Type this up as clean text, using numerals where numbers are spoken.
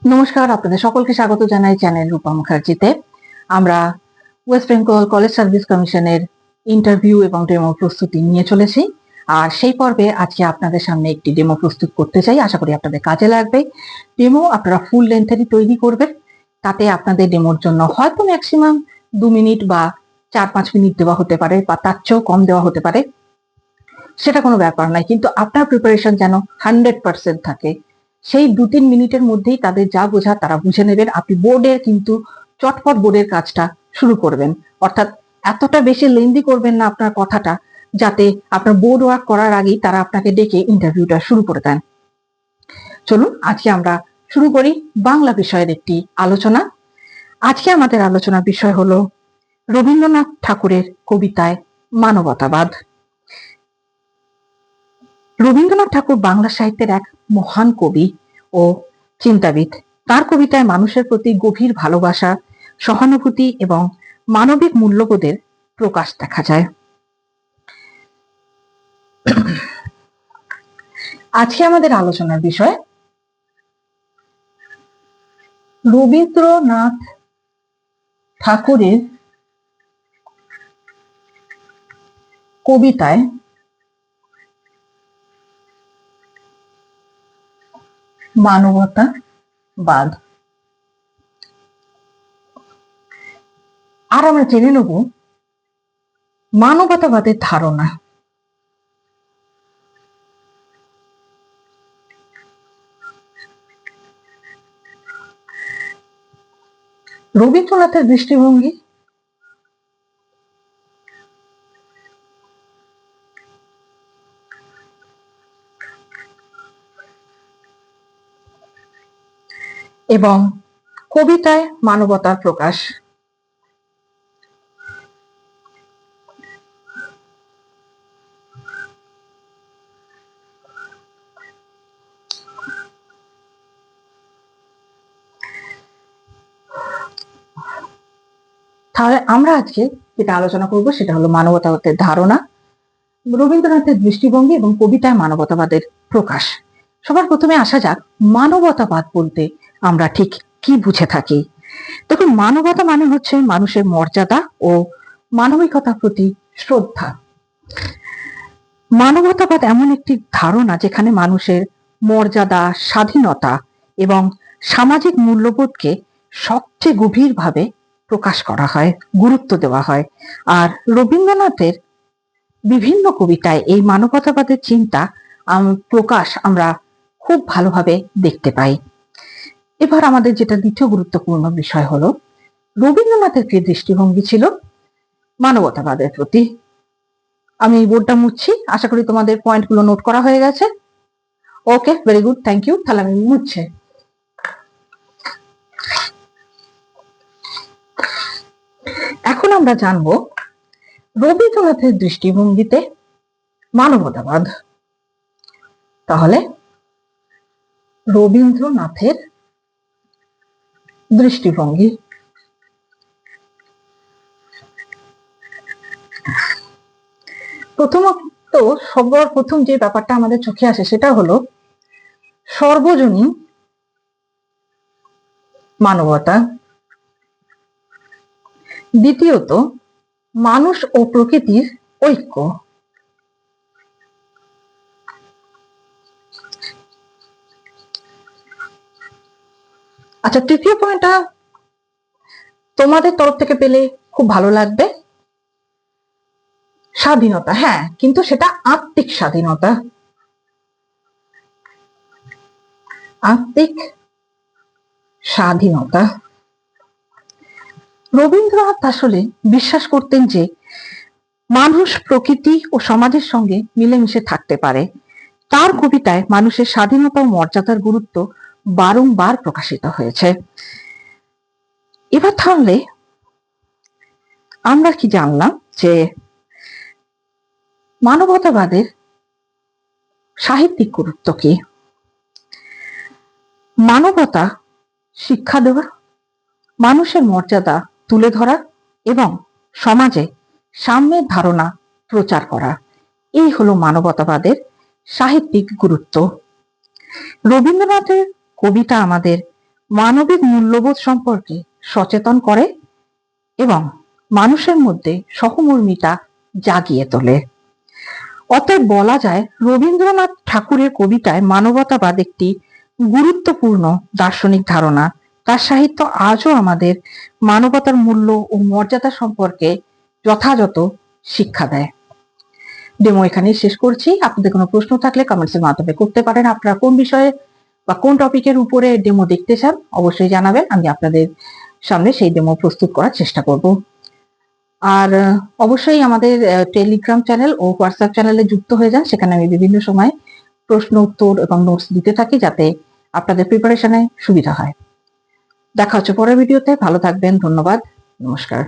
নমস্কার, আপনাদের সকলকে স্বাগত জানাই চ্যানেল রূপা মুখার্জিতে। আমরা ওয়েস্ট বেঙ্গল কলেজ সার্ভিস কমিশনের ইন্টারভিউ এবং ডেমো প্রস্তুতি নিয়ে চলেছি। আর সেই পর্বে আজকে আপনাদের সামনে একটি ডেমো প্রস্তুত করতে চাই, আশা করি আপনাদের কাজে লাগবে। ডেমো আপনারা ফুল লেন্থেরই তৈরি করবেন, তাতে আপনাদের ডেমোর জন্য হয়তো ম্যাক্সিমাম 2 মিনিট বা 4-5 মিনিট দেওয়া হতে পারে, বা তার চেয়েও কম দেওয়া হতে পারে, সেটা কোনো ব্যাপার নয়। কিন্তু আপনার প্রিপারেশন যেন 100% থাকে। সেই 2-3 মিনিটের মধ্যেই তাদের যা বোঝা তারা বুঝে নেবেন। আপনি বোর্ডের কিন্তু চটপট বোর্ডের কাজটা শুরু করবেন, অর্থাৎ এতটা বেশি লেন্দি করবেন না আপনার কথাটা, যাতে আপনার বোর্ড ওয়ার্ক করার আগেই তারা আপনাকে ডেকে ইন্টারভিউটা শুরু করে দেন। চলুন আজকে আমরা শুরু করি বাংলা বিষয়ের একটি আলোচনা। আজকে আমাদের আলোচনার বিষয় হলো রবীন্দ্রনাথ ঠাকুরের কবিতায় মানবতাবাদ। রবীন্দ্রনাথ ঠাকুর বাংলা সাহিত্যের এক মহান কবি ও চিন্তাবিদ। তার কবিতায় মানুষের প্রতি গভীর ভালোবাসা, সহানুভূতি এবং মানবিক মূল্যবোধের প্রকাশ দেখা যায়। আজকে আমাদের আলোচনার বিষয় রবীন্দ্রনাথ ঠাকুরের কবিতায় মানবতাবাদ। আর আমরা জেনে নেব মানবতাবাদের ধারণা। রবীন্দ্রনাথের দৃষ্টিভঙ্গি এবং কবিতায় মানবতার প্রকাশ। তাহলে আমরা আজকে যেটা আলোচনা করব সেটা হলো মানবতাবাদের ধারণা, রবীন্দ্রনাথের দৃষ্টিভঙ্গি এবং কবিতায় মানবতাবাদের প্রকাশ। সবার প্রথমে আসা যাক মানবতাবাদ বলতে আমরা ঠিক কি বুঝে থাকি। দেখুন, মানবতা মানে হচ্ছে মানুষের মর্যাদা ও মানবিকতার প্রতি শ্রদ্ধা। মানবতাবাদ এমন একটি ধারণা যেখানে মানুষের মর্যাদা, স্বাধীনতা এবং সামাজিক মূল্যবোধকে সবচেয়ে গভীরভাবে প্রকাশ করা হয়, গুরুত্ব দেওয়া হয়। আর রবীন্দ্রনাথের বিভিন্ন কবিতায় এই মানবতাবাদের চিন্তা প্রকাশ আমরা খুব ভালোভাবে দেখতে পাই। এবার আমাদের যেটা দ্বিতীয় গুরুত্বপূর্ণ বিষয় হলো রবীন্দ্রনাথের কি দৃষ্টিভঙ্গি ছিল মানবতাবাদের প্রতি। আমি এই বোর্ডটা মুছছি, আশা করি তোমাদের পয়েন্টগুলো নোট করা হয়ে গেছে। ওকে, ভেরি গুড, থ্যাংক ইউ। তাহলে আমি মুছছি। এখন আমরা জানবো রবীন্দ্রনাথের দৃষ্টিভঙ্গিতে মানবতাবাদ। তাহলে রবীন্দ্রনাথের দৃষ্টিভঙ্গি। প্রথমত সবার প্রথম যে ব্যাপারটা আমাদের চোখে আসে সেটা হলো সর্বজনীন মানবতা। দ্বিতীয়ত মানুষ ও প্রকৃতির ঐক্য। আচ্ছা, তৃতীয় পয়েন্টটা তোমাদের তরফ থেকে পেলে খুব ভালো লাগবে, স্বাধীনতা। হ্যাঁ, কিন্তু সেটা আত্মিক স্বাধীনতা। আত্মিক স্বাধীনতা। রবীন্দ্রনাথ আসলে বিশ্বাস করতেন যে মানুষ প্রকৃতি ও সমাজের সঙ্গে মিলেমিশে থাকতে পারে। তার কবিতায় মানুষের স্বাধীনতা ও মর্যাদার গুরুত্ব বারংবার প্রকাশিত হয়েছে। এবার তাহলে আমরা কি জানলাম যে মানবতাবাদের সাহিত্যিক গুরুত্ব কি। মানবতা শিক্ষা দেওয়া, মানুষের মর্যাদা তুলে ধরা এবং সমাজে সাম্যের ধারণা প্রচার করা, এই হলো মানবতাবাদের সাহিত্যিক গুরুত্ব। রবীন্দ্রনাথের কবিতা আমাদের মানবিক মূল্যবোধ সম্পর্কে সচেতন করে এবং মানুষের মধ্যে সহমর্মিতা জাগিয়ে তোলে। অতএব বলা যায় রবীন্দ্রনাথ ঠাকুরের কবিতায় মানবতাবাদ একটি গুরুত্বপূর্ণ দার্শনিক ধারণা। তার সাহিত্য আজও আমাদের মানবতার মূল্য ও মর্যাদা সম্পর্কে যথাযথ শিক্ষা দেয়। ডেমো এখানেই শেষ করছি। আপনাদের কোনো প্রশ্ন থাকলে কমেন্টসের মাধ্যমে করতে পারেন। আপনারা কোন বিষয়ে বা কোন টপিকের উপরে ডেমো দেখতে চান অবশ্যই জানাবেন, আমি আপনাদের সামনে সেই ডেমো প্রস্তুত করার চেষ্টা করব। আর অবশ্যই আমাদের টেলিগ্রাম চ্যানেল ও হোয়াটসঅ্যাপ চ্যানেলে যুক্ত হয়ে যান, সেখানে আমি বিভিন্ন সময় প্রশ্ন উত্তর এবং নোটস দিতে থাকি যাতে আপনাদের প্রিপারেশনে সুবিধা হয়। দেখা হচ্ছে পরের ভিডিওতে। ভালো থাকবেন, ধন্যবাদ, নমস্কার।